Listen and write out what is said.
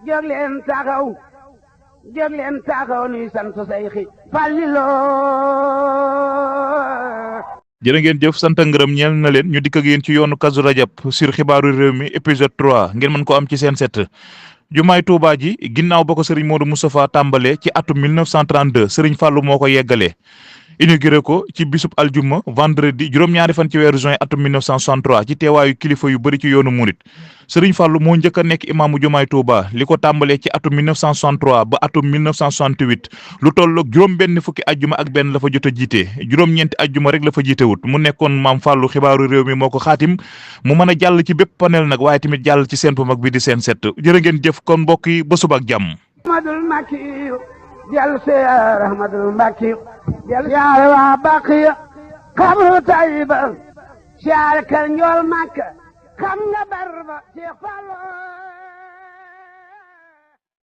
jóg leen taxaw nuy sant Seyxi Fàllilu. jërë ngeen jëf sant ngërëm ñeel na leen ñu dikk ak yéen ci yoonu Kazu Rajab sur xibaaru réew mi épisode 3 ngeen mën ko am ci seen set. jumaay Tuubaa ji ginnaaw ba ko Serigne Modou Moustapha tàmbalee ci atum 1932 Serigne Fallou moo ko yeggalee. inauguré ko ci bisub aljuma vendredi juróom-ñaari fan ci weeru juin atum 1963 ci teewaayu kilifa yu bëri ci yoonu murit Serigne Fallou moo njëkk a nekk imaamu jumaay Touba li ko tàmbalee ci atum 1963 ba atum 1968 lu tolloog juróom-benn fukki ajjuma ak benn la fa jot a jiite juróom-ñeenti ajjuma rek la fa jiite wut mu nekkoon maam Fallou xibaaru réew mi moo ko xaatim mu mën a jàll ci bépp panel nag waaye tamit jàll ci seen bu mag bi di seen set jërë ngeen jëf kon mbokk yi ba suba ak jàmm. jal siyaar Ahmadul Mbakki jal siyaar waa Baqiya xabru Tayba siyaar kër njool Makka xam nga barba Seex Fallu